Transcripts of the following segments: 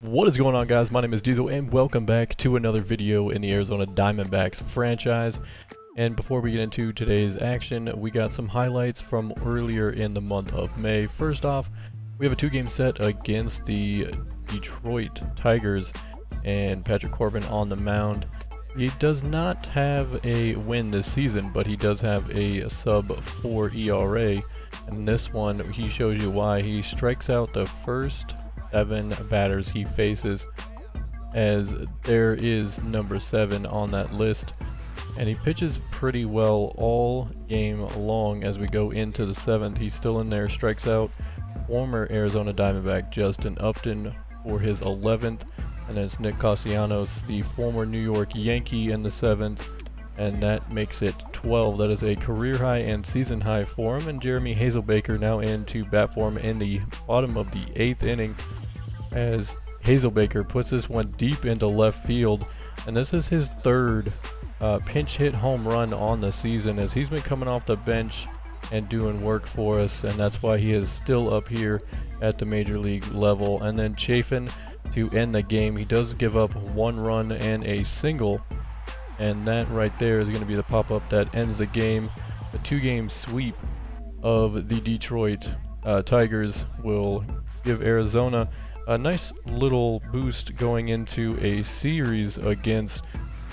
What is going on, guys? My name is Diesel and welcome back to another video in the Arizona Diamondbacks franchise. And before we get into today's action, we got some highlights from earlier in the month of May. First off, we have a two-game set against the Detroit Tigers and Patrick Corbin on the mound. He does not have a win this season, but he does have a sub-4 ERA. And this one, he shows you why. He strikes out the first 7 batters he faces, as there is number 7 on that list, and he pitches pretty well all game long. As we go into the 7th, he's still in there, strikes out former Arizona Diamondback Justin Upton for his 11th, and then it's Nick Castellanos, the former New York Yankee, in the 7th, and that makes it 12. That is a career high and season high for him. And Jeremy Hazelbaker now into bat for him in the bottom of the 8th inning, as Hazelbaker puts this one deep into left field, and this is his 3rd pinch hit home run on the season, as he's been coming off the bench and doing work for us, and that's why he is still up here at the major league level. And then Chafin to end the game. He does give up 1 run and a single, and that right there is going to be the pop-up that ends the game. The 2-game sweep of the Detroit Tigers will give Arizona a nice little boost going into a series against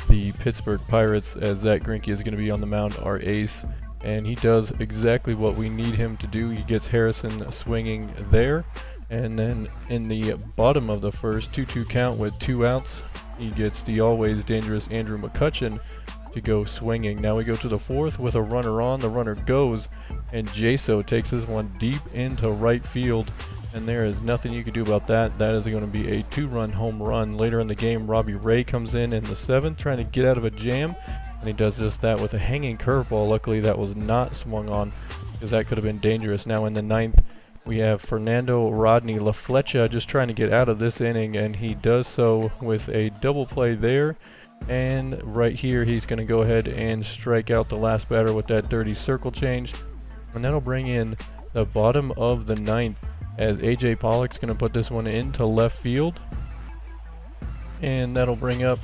the Pittsburgh Pirates, as Zach Greinke is going to be on the mound, our ace, and he does exactly what we need him to do. He gets Harrison swinging there, and then in the bottom of the first, 2-2 count with 2 outs, he gets the always dangerous Andrew McCutchen to go swinging. Now we go to the 4th with a runner on. The runner goes, and Jaso takes this one deep into right field, and there is nothing you can do about that. That is going to be a 2-run home run. Later in the game, Robbie Ray comes in the 7th trying to get out of a jam, and he does just that with a hanging curveball. Luckily that was not swung on, because that could have been dangerous. Now in the 9th, we have Fernando Rodney La Flecha just trying to get out of this inning, and he does so with a double play there. And right here, he's going to go ahead and strike out the last batter with that dirty circle change, and that'll bring in the bottom of the 9th, as AJ Pollock's going to put this one into left field, and that'll bring up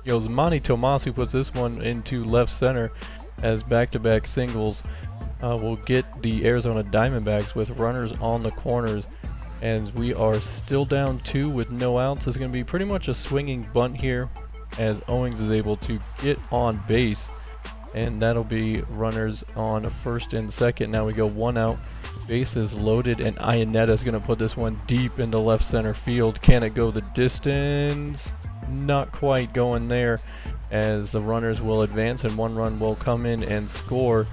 Yosmani Tomas, who puts this one into left center, as back-to-back singles will get the Arizona Diamondbacks with runners on the corners, as we are still down 2 with no outs. It's going to be pretty much a swinging bunt here, as Owings is able to get on base, and that'll be runners on 1st and 2nd. Now we go 1 out, bases loaded, and Iannetta is going to put this one deep into left center field. Can it go the distance? Not quite going there, as the runners will advance and 1 run will come in and score,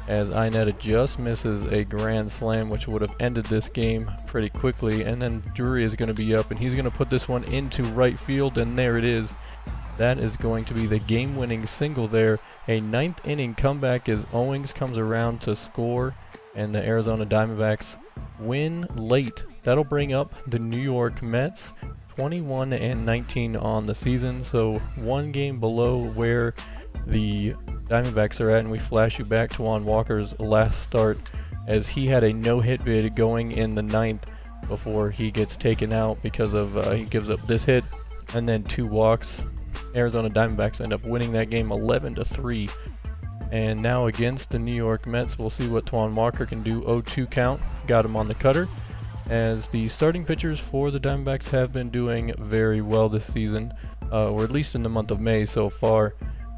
as Iannetta just misses a grand slam, which would have ended this game pretty quickly. And then Drury is going to be up, and he's going to put this one into right field, and there it is. That is going to be the game-winning single there. A 9th inning comeback as Owings comes around to score, and the Arizona Diamondbacks win late. That'll bring up the New York Mets, 21-19 on the season, so 1 game below where the Diamondbacks are at. And we flash you back to Juan Walker's last start, as he had a no-hit bid going in the 9th before he gets taken out because of he gives up this hit and then 2 walks. Arizona Diamondbacks end up winning that game 11-3. And now against the New York Mets, we'll see what Juan Walker can do. 0-2 count, got him on the cutter, as the starting pitchers for the Diamondbacks have been doing very well this season, or at least in the month of May so far,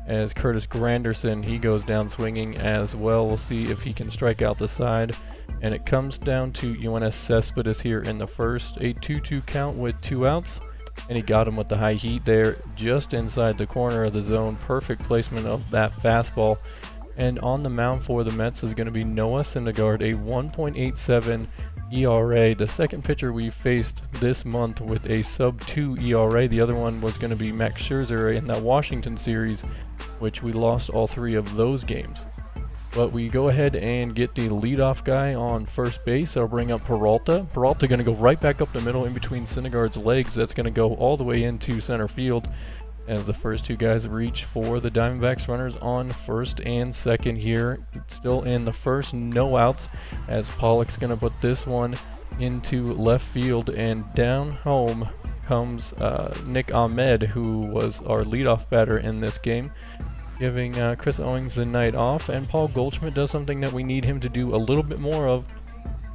as Curtis Granderson, he goes down swinging as well. We'll see if he can strike out the side, and it comes down to Yoenis Cespedes here in the 1st. A 2-2 count with 2 outs, and he got him with the high heat there, just inside the corner of the zone. Perfect placement of that fastball. And on the mound for the Mets is going to be Noah Syndergaard, a 1.87 ERA. The second pitcher we faced this month with a sub-2 ERA. The other one was going to be Max Scherzer in that Washington series, which we lost all 3 of those games. But we go ahead and get the leadoff guy on first base. That'll bring up Peralta. Peralta going to go right back up the middle in between Syndergaard's legs. That's going to go all the way into center field, as the first 2 guys reach for the Diamondbacks. Runners on 1st and 2nd here. Still in the 1st, no outs, as Pollock's going to put this one into left field, and down home comes Nick Ahmed, who was our leadoff batter in this game, giving Chris Owings the night off. And Paul Goldschmidt does something that we need him to do a little bit more of,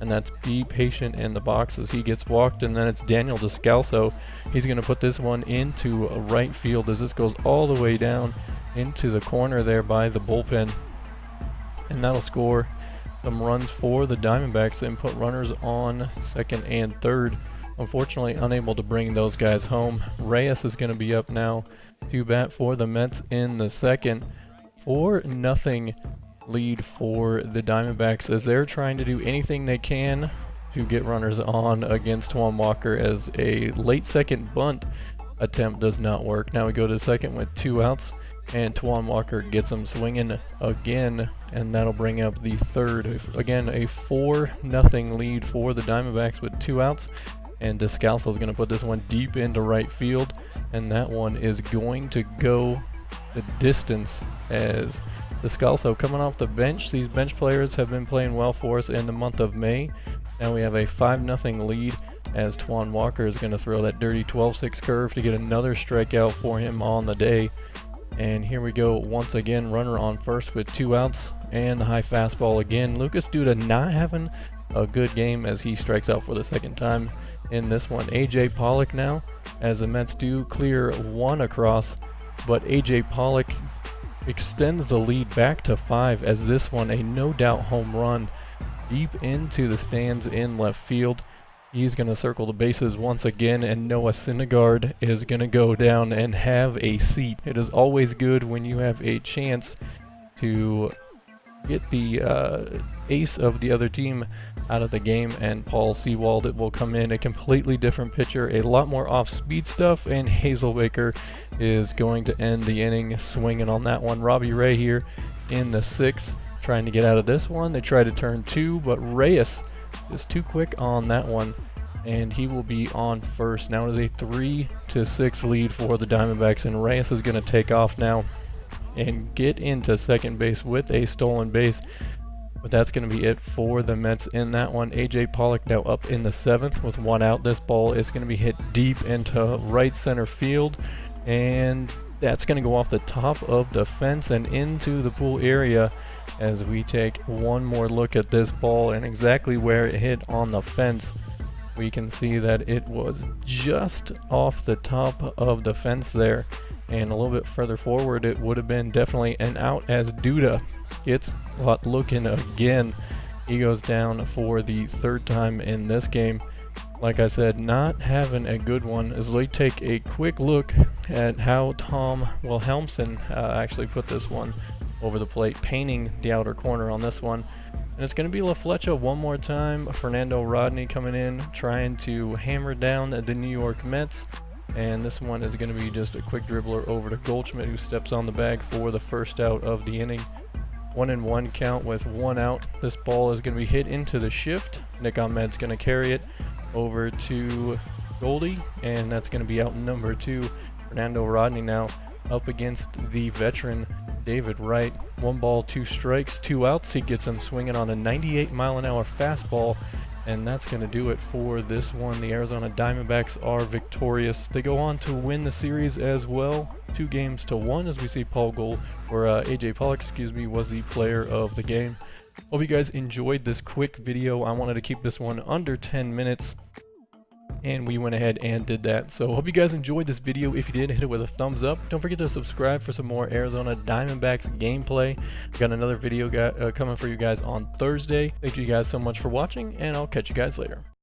and that's be patient in the box as he gets walked. And then it's Daniel Descalso. He's going to put this one into right field as this goes all the way down into the corner there by the bullpen, and that'll score some runs for the Diamondbacks and put runners on second and third. Unfortunately, unable to bring those guys home. Reyes is going to be up now to bat for the Mets in the second. 4-0 lead for the Diamondbacks as they're trying to do anything they can to get runners on against Taijuan Walker, as a late second bunt attempt does not work. Now we go to second with 2 outs, and Taijuan Walker gets him swinging again, and that'll bring up the third. Again, a 4-0 lead for the Diamondbacks with 2 outs, and Descalso is going to put this one deep into right field, and that one is going to go the distance as Descalso coming off the bench. These bench players have been playing well for us in the month of May. Now we have a 5-0 lead as Taijuan Walker is going to throw that dirty 12-6 curve to get another strikeout for him on the day. And here we go once again, runner on first with 2 outs, and the high fastball again. Lucas Duda not having a good game as he strikes out for the second time in this one. AJ Pollock now, as the Mets do clear 1 across, but AJ Pollock extends the lead back to 5 as this one a no doubt home run deep into the stands in left field. He's going to circle the bases once again, and Noah Syndergaard is going to go down and have a seat. It is always good when you have a chance to get the ace of the other team out of the game, and Paul Sewald will come in, a completely different pitcher, a lot more off-speed stuff, and Hazelbaker is going to end the inning swinging on that one. Robbie Ray here in the 6th, trying to get out of this one. They try to turn 2, but Reyes is too quick on that one, and he will be on first. Now it is a 3-6 lead for the Diamondbacks, and Reyes is going to take off now and get into second base with a stolen base. But that's going to be it for the Mets in that one. AJ Pollock now up in the 7th with 1 out. This ball is going to be hit deep into right center field, and that's going to go off the top of the fence and into the pool area as we take one more look at this ball and exactly where it hit on the fence. We can see that it was just off the top of the fence there, and a little bit further forward it would have been definitely an out as Duda gets caught looking again. He goes down for the 3rd time in this game. Like I said, not having a good one as we take a quick look at how Tom Wilhelmsen actually put this one over the plate, painting the outer corner on this one. And it's going to be La Flecha one more time. Fernando Rodney coming in, trying to hammer down the New York Mets. And this one is going to be just a quick dribbler over to Goldschmidt, who steps on the bag for the first out of the inning. 1-1 count with 1 out. This ball is going to be hit into the shift. Nick Ahmed's going to carry it over to Goldie, and that's going to be out number 2. Fernando Rodney now up against the veteran David Wright. 1 ball, 2 strikes, 2 outs. He gets him swinging on a 98-mile-an-hour fastball, and that's going to do it for this one. The Arizona Diamondbacks are victorious. They go on to win the series as well, 2-1, as we see AJ Pollock, was the player of the game. Hope you guys enjoyed this quick video. I wanted to keep this one under 10 minutes, and we went ahead and did that. So hope you guys enjoyed this video. If you did, hit it with a thumbs up. Don't forget to subscribe for some more Arizona Diamondbacks gameplay. Got another video coming for you guys on Thursday. Thank you guys so much for watching, and I'll catch you guys later.